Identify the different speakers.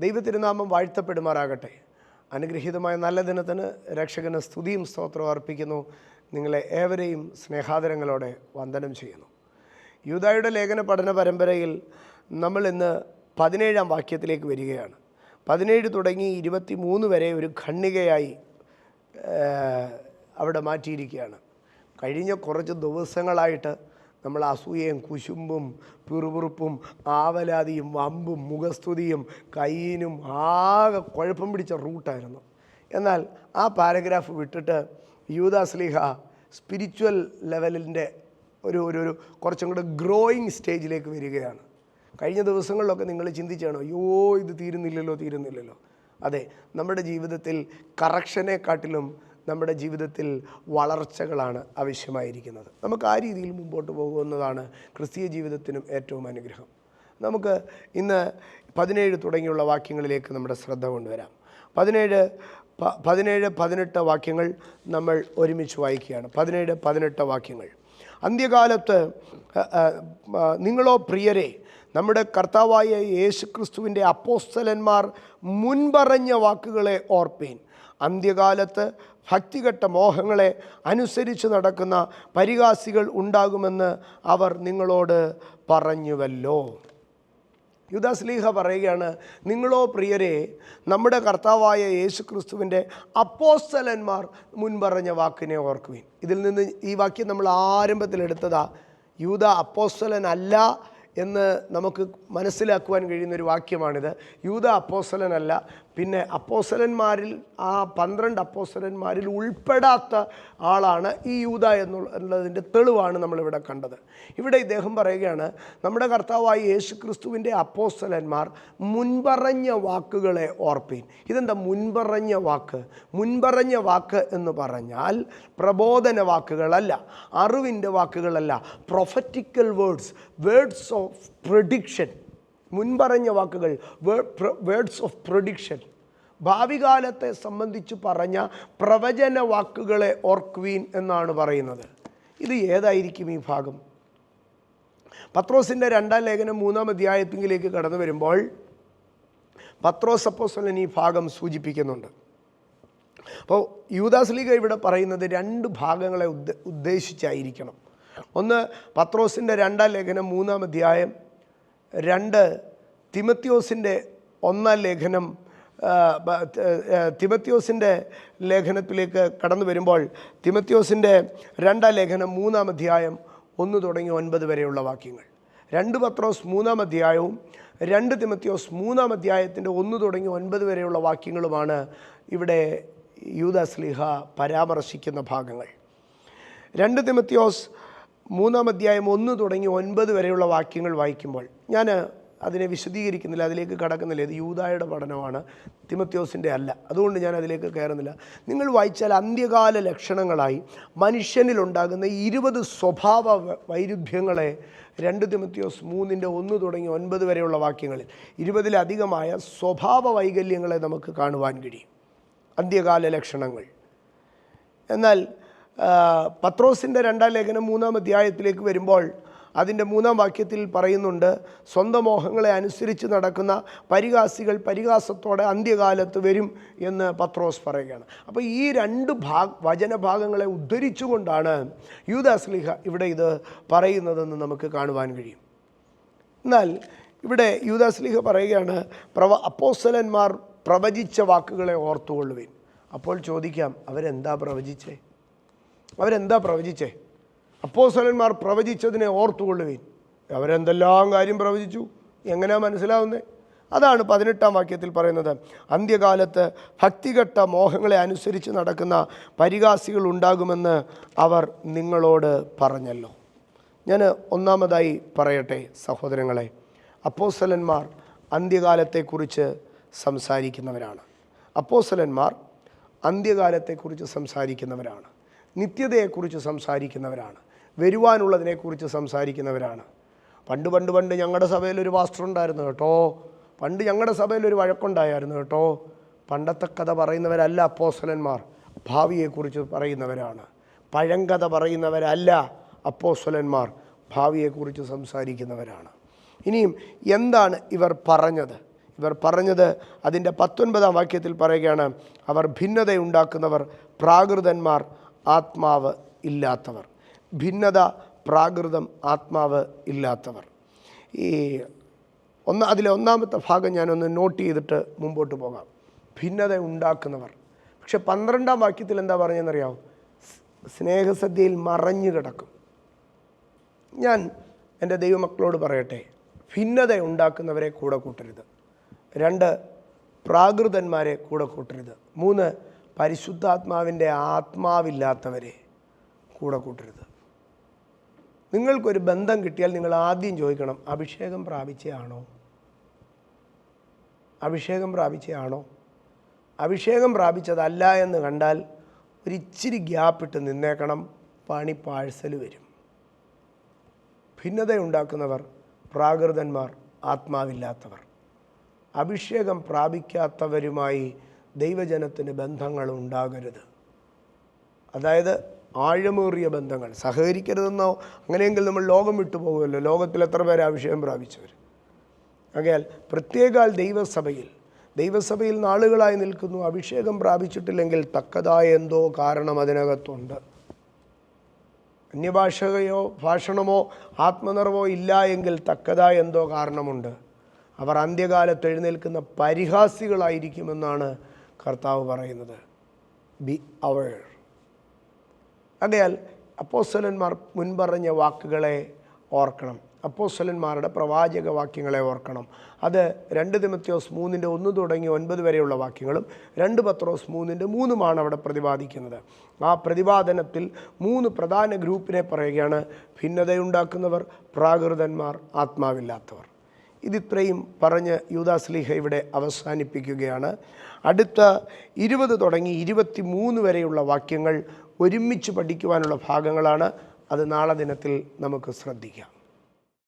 Speaker 1: ദൈവത്തിരുനാമം വാഴ്ത്തപ്പെടുമാറാകട്ടെ. അനുഗ്രഹീതമായ നല്ല ദിനത്തിന് രക്ഷകന് സ്തുതിയും സ്തോത്രവും അർപ്പിക്കുന്നു. നിങ്ങളെ ഏവരെയും സ്നേഹാദരങ്ങളോടെ വന്ദനം ചെയ്യുന്നു. യൂദായുടെ ലേഖന പഠന പരമ്പരയിൽ നമ്മൾ ഇന്ന് 17-ാം വാക്യത്തിലേക്ക് വരികയാണ്. 17 തുടങ്ങി 23 വരെ ഒരു ഖണ്ഡികയായി അവിടെ മാറ്റിയിരിക്കുകയാണ്. കഴിഞ്ഞ കുറച്ച് ദിവസങ്ങളായിട്ട് നമ്മൾ അസൂയയും കുശുമ്പും പിറുപിറുപ്പും ആവലാതിയും വമ്പും മുഖസ്തുതിയും കയ്യിനും ആകെ കുഴപ്പം പിടിച്ച റൂട്ടായിരുന്നു. എന്നാൽ ആ പാരഗ്രാഫ് വിട്ടിട്ട് യൂദാസ്ലീഹ സ്പിരിച്വൽ ലെവലിൻ്റെ ഒരു കുറച്ചും കൂടെ ഗ്രോയിങ് സ്റ്റേജിലേക്ക് വരികയാണ്. കഴിഞ്ഞ ദിവസങ്ങളിലൊക്കെ നിങ്ങൾ ചിന്തിച്ചാണോ, അയ്യോ ഇത് തീരുന്നില്ലല്ലോ. അതെ, നമ്മുടെ ജീവിതത്തിൽ കറക്ഷനെക്കാട്ടിലും നമ്മുടെ ജീവിതത്തിൽ വളർച്ചകളാണ് ആവശ്യമായിരിക്കുന്നത്. നമുക്ക് ആ രീതിയിൽ മുമ്പോട്ട് പോകുന്നതാണ് ക്രിസ്തീയ ജീവിതത്തിനും ഏറ്റവും അനുഗ്രഹം. നമുക്ക് ഇന്ന് 17 തുടങ്ങിയുള്ള വാക്യങ്ങളിലേക്ക് നമ്മുടെ ശ്രദ്ധ കൊണ്ടുവരാം. 17, 18 വാക്യങ്ങൾ നമ്മൾ ഒരുമിച്ച് വായിക്കുകയാണ്. 17, 18 വാക്യങ്ങൾ. അന്ത്യകാലത്ത് നിങ്ങളോ പ്രിയരെ, നമ്മുടെ കർത്താവായ യേശുക്രിസ്തുവിൻ്റെ അപ്പോസ്തലന്മാർ മുൻപറഞ്ഞ വാക്കുകളെ ഓർപ്പീൻ. അന്ത്യകാലത്ത് ഭക്തികെട്ട മോഹങ്ങളെ അനുസരിച്ച് നടക്കുന്ന പരിഹാസികൾ ഉണ്ടാകുമെന്ന് അവർ നിങ്ങളോട് പറഞ്ഞുവല്ലോ. യൂദാസ്ലീഹ പറയുകയാണ്, നിങ്ങളോ പ്രിയരെ, നമ്മുടെ കർത്താവായ യേശുക്രിസ്തുവിൻ്റെ അപ്പോസ്തലന്മാർ മുൻപറഞ്ഞ വാക്കിനെ ഓർക്കുവിൻ. ഇതിൽ നിന്ന് ഈ വാക്യം നമ്മൾ ആരംഭത്തിലെടുത്തതാ. യൂദ അപ്പോസ്തലനല്ല എന്ന് നമുക്ക് മനസ്സിലാക്കുവാൻ കഴിയുന്നൊരു വാക്യമാണിത്. യൂദ അപ്പോസ്തലനല്ല, പിന്നെ അപ്പോസ്തലന്മാരിൽ ആ 12 അപ്പോസ്തലന്മാരിൽ ഉൾപ്പെടാത്ത ആളാണ് ഈ യൂദ എന്നുള്ളതിൻ്റെ തെളിവാണ് നമ്മളിവിടെ കണ്ടത്. ഇവിടെ ഇദ്ദേഹം പറയുകയാണ്, നമ്മുടെ കർത്താവായ യേശുക്രിസ്തുവിൻ്റെ അപ്പോസ്തലന്മാർ മുൻപറഞ്ഞ വാക്കുകളെ ഓർപ്പീൻ. ഇതെന്താ മുൻപറഞ്ഞ വാക്ക്? മുൻപറഞ്ഞ വാക്ക് എന്ന് പറഞ്ഞാൽ പ്രബോധന വാക്കുകളല്ല, അറിവിൻ്റെ വാക്കുകളല്ല, പ്രൊഫറ്റിക്കൽ വേർഡ്സ് ഓഫ് പ്രഡിക്ഷൻ. മുൻപറഞ്ഞ വാക്കുകൾ, വേർഡ്സ് ഓഫ് പ്രഡിക്ഷൻ, ഭാവി കാലത്തെ സംബന്ധിച്ച് പറഞ്ഞ പ്രവചന വാക്കുകളെ ഓർക്കുവീൻ എന്നാണ് പറയുന്നത്. ഇത് ഏതായിരിക്കും ഈ ഭാഗം? പത്രോസിൻ്റെ 2-ാം ലേഖനം 3-ാം അധ്യായത്തിലേക്ക് കടന്നു വരുമ്പോൾ പത്രോസ് അപ്പോസ്തലൻ ഈ ഭാഗം സൂചിപ്പിക്കുന്നുണ്ട്. അപ്പോൾ യൂദാസ്ലീഹ ഇവിടെ പറയുന്നത് 2 ഭാഗങ്ങളെ ഉദ്ദേശിച്ചായിരിക്കണം. ഒന്ന്, പത്രോസിൻ്റെ 2-ാം ലേഖനം 3-ാം അധ്യായം. 2, തിമത്യോസിൻ്റെ 1-ാം ലേഖനം. തിമത്യോസിൻ്റെ ലേഖനത്തിലേക്ക് കടന്നു വരുമ്പോൾ തിമത്യോസിൻ്റെ 2-ാം ലേഖനം 3-ാം അധ്യായം 1 തുടങ്ങി 9 വരെയുള്ള വാക്യങ്ങൾ. 2 പത്രോസ് 3-ാം അധ്യായവും 2 തിമത്യോസ് 3-ാം അധ്യായത്തിൻ്റെ 1 തുടങ്ങി 9 വരെയുള്ള വാക്യങ്ങളുമാണ് ഇവിടെ യൂദാസ്ലീഹ പരാമർശിക്കുന്ന ഭാഗങ്ങൾ. 2 തിമത്യോസ് 3-ാം അധ്യായം 1 തുടങ്ങി 9 വരെയുള്ള വാക്യങ്ങൾ വായിക്കുമ്പോൾ, ഞാൻ അതിനെ വിശദീകരിക്കുന്നില്ല, അതിലേക്ക് കടക്കുന്നില്ല. ഇത് യൂദായുടെ പഠനമാണ്, തിമത്യോസിൻ്റെ അല്ല. അതുകൊണ്ട് ഞാൻ അതിലേക്ക് കയറുന്നില്ല. നിങ്ങൾ വായിച്ചാൽ അന്ത്യകാല ലക്ഷണങ്ങളായി മനുഷ്യനിലുണ്ടാകുന്ന 20 സ്വഭാവ വൈരുദ്ധ്യങ്ങളെ 2 തിമത്യോസ് 3-ന്റെ 1 തുടങ്ങി 9 വരെയുള്ള വാക്യങ്ങളിൽ 20-ലധികമായ സ്വഭാവ വൈകല്യങ്ങളെ നമുക്ക് കാണുവാൻ കഴിയും, അന്ത്യകാല ലക്ഷണങ്ങൾ. എന്നാൽ പത്രോസിൻ്റെ 2-ാം ലേഖനം 3-ാം അധ്യായത്തിലേക്ക് വരുമ്പോൾ അതിൻ്റെ 3-ാം വാക്യത്തിൽ പറയുന്നുണ്ട്, സ്വന്തം മോഹങ്ങളെ അനുസരിച്ച് നടക്കുന്ന പരിഹാസികൾ പരിഹാസത്തോടെ അന്ത്യകാലത്ത് വരും എന്ന് പത്രോസ് പറയുകയാണ്. അപ്പോൾ ഈ 2 വചനഭാഗങ്ങളെ ഉദ്ധരിച്ചുകൊണ്ടാണ് യൂദാസ്ലീഹ ഇവിടെ ഇത് പറയുന്നതെന്ന് നമുക്ക് കാണുവാൻ കഴിയും. എന്നാൽ ഇവിടെ യൂദാസ്ലീഹ പറയുകയാണ്, അപ്പോസ്തലന്മാർ പ്രവചിച്ച വാക്കുകളെ ഓർത്തുകൊള്ളുവിൻ. അപ്പോൾ ചോദിക്കാം, അവരെന്താ പ്രവചിച്ചേ? അപ്പോസ്തലന്മാർ പ്രവചിച്ചതിനെ ഓർത്തുകൊള്ളുവിൻ. അവരെന്തെല്ലാം കാര്യം പ്രവചിച്ചു, എങ്ങനെയാണ് മനസ്സിലാവുന്നത്? അതാണ് 18-ാം വാക്യത്തിൽ പറയുന്നത്. അന്ത്യകാലത്ത് ഭക്തികെട്ട മോഹങ്ങളെ അനുസരിച്ച് നടക്കുന്ന പരിഹാസികൾ ഉണ്ടാകുമെന്ന് അവർ നിങ്ങളോട് പറഞ്ഞല്ലോ. ഞാൻ ഒന്നാമതായി പറയട്ടെ സഹോദരങ്ങളെ, അപ്പോസ്തലന്മാർ അന്ത്യകാലത്തെക്കുറിച്ച് സംസാരിക്കുന്നവരാണ്. അപ്പോസ്തലന്മാർ അന്ത്യകാലത്തെക്കുറിച്ച് സംസാരിക്കുന്നവരാണ്, നിത്യതയെക്കുറിച്ച് സംസാരിക്കുന്നവരാണ്, വരുവാനുള്ളതിനെക്കുറിച്ച് സംസാരിക്കുന്നവരാണ്. പണ്ട് ഞങ്ങളുടെ സഭയിലൊരു പാസ്റ്റർ ഉണ്ടായിരുന്നു കേട്ടോ. പണ്ട് ഞങ്ങളുടെ സഭയിലൊരു വഴക്കുണ്ടായിരുന്നു കേട്ടോ. പണ്ടത്തെ കഥ പറയുന്നവരല്ല അപ്പോസ്തലന്മാർ, ഭാവിയെക്കുറിച്ച് പറയുന്നവരാണ്. പഴങ്കഥ പറയുന്നവരല്ല അപ്പോസ്തലന്മാർ, ഭാവിയെക്കുറിച്ച് സംസാരിക്കുന്നവരാണ്. ഇനിയും എന്താണ് ഇവർ പറഞ്ഞത്? ഇവർ പറഞ്ഞത് അതിൻ്റെ 19-ാം വാക്യത്തിൽ പറയുകയാണ്, അവർ ഭിന്നതയുണ്ടാക്കുന്നവർ, പ്രാകൃതന്മാർ, ആത്മാവ് ഇല്ലാത്തവർ. ഭിന്നത, പ്രാകൃതം, ആത്മാവ് ഇല്ലാത്തവർ. അതിലെ ഒന്നാമത്തെ ഭാഗം ഞാനൊന്ന് നോട്ട് ചെയ്തിട്ട് മുമ്പോട്ട് പോകാം. ഭിന്നത ഉണ്ടാക്കുന്നവർ. പക്ഷെ 12-ാം വാക്യത്തിൽ എന്താ പറഞ്ഞതെന്നറിയാമോ? സ്നേഹസദ്യയിൽ മറഞ്ഞു കിടക്കും. ഞാൻ എൻ്റെ ദൈവമക്കളോട് പറയട്ടെ, ഭിന്നത ഉണ്ടാക്കുന്നവരെ കൂടെ കൂട്ടരുത്. 2, പ്രാകൃതന്മാരെ കൂടെ കൂട്ടരുത്. 3, പരിശുദ്ധാത്മാവിൻ്റെ ആത്മാവില്ലാത്തവരെ കൂടെ കൂട്ടരുത്. നിങ്ങൾക്കൊരു ബന്ധം കിട്ടിയാൽ നിങ്ങൾ ആദ്യം ചോദിക്കണം, അഭിഷേകം പ്രാപിച്ചയാണോ? അഭിഷേകം പ്രാപിച്ചയാണോ? അഭിഷേകം പ്രാപിച്ചതല്ല എന്ന് കണ്ടാൽ ഒരിച്ചിരി ഗ്യാപ്പിട്ട് നിന്നേക്കണം, പണി പാഴ്സൽ വരും. ഭിന്നതയുണ്ടാക്കുന്നവർ, പ്രാകൃതന്മാർ, ആത്മാവില്ലാത്തവർ. അഭിഷേകം പ്രാപിക്കാത്തവരുമായി ദൈവജനത്തിന് ബന്ധങ്ങൾ ഉണ്ടാകരുത്. അതായത് ആഴമേറിയ ബന്ധങ്ങൾ. സഹകരിക്കരുതെന്നോ അങ്ങനെയെങ്കിൽ നമ്മൾ ലോകം വിട്ടു പോകുമല്ലോ. ലോകത്തിൽ എത്ര പേരെ അഭിഷേകം പ്രാപിച്ചവർ. ആകയാൽ പ്രത്യേകാൽ ദൈവസഭയിൽ നാളുകളായി നിൽക്കുന്നു, അഭിഷേകം പ്രാപിച്ചിട്ടില്ലെങ്കിൽ തക്കതായ എന്തോ കാരണം അതിനകത്തുണ്ട്. അന്യഭാഷയോ ഭാഷണമോ ആത്മനിറവോ ഇല്ല എങ്കിൽ തക്കതായ എന്തോ കാരണമുണ്ട്. അവർ അന്ത്യകാലത്ത് എഴുന്നേൽക്കുന്ന പരിഹാസികളായിരിക്കുമെന്നാണ് കർത്താവ് പറയുന്നത്. Be aware. ആകയാൽ അപ്പോസ്തലന്മാർ മുൻപറഞ്ഞ വാക്കുകളെ ഓർക്കണം. അപ്പോസ്തലന്മാരുടെ പ്രവാചക വാക്യങ്ങളെ ഓർക്കണം. അത് 2 തിമോഥെയോസ് 3:1 തുടങ്ങി 9 വരെയുള്ള വാക്യങ്ങളും 2 പത്രോസ് 3:3 അവിടെ പ്രതിപാദിക്കുന്നത്. ആ പ്രതിപാദനത്തിൽ 3 പ്രധാന ഗ്രൂപ്പിനെ പറയുകയാണ്: ഭിന്നതയുണ്ടാക്കുന്നവർ, പ്രാകൃതന്മാർ, ആത്മാവില്ലാത്തവർ. ഇതിത്രയും പറഞ്ഞ് യൂദാസ്ലീഹ ഇവിടെ അവസാനിപ്പിക്കുകയാണ്. അടുത്ത 20 തുടങ്ങി 23 വരെയുള്ള വാക്യങ്ങൾ ഒരുമിച്ച് പഠിക്കുവാനുള്ള ഭാഗങ്ങളാണ്. അത് നാളെ ദിനത്തിൽ നമുക്ക് ശ്രദ്ധിക്കാം.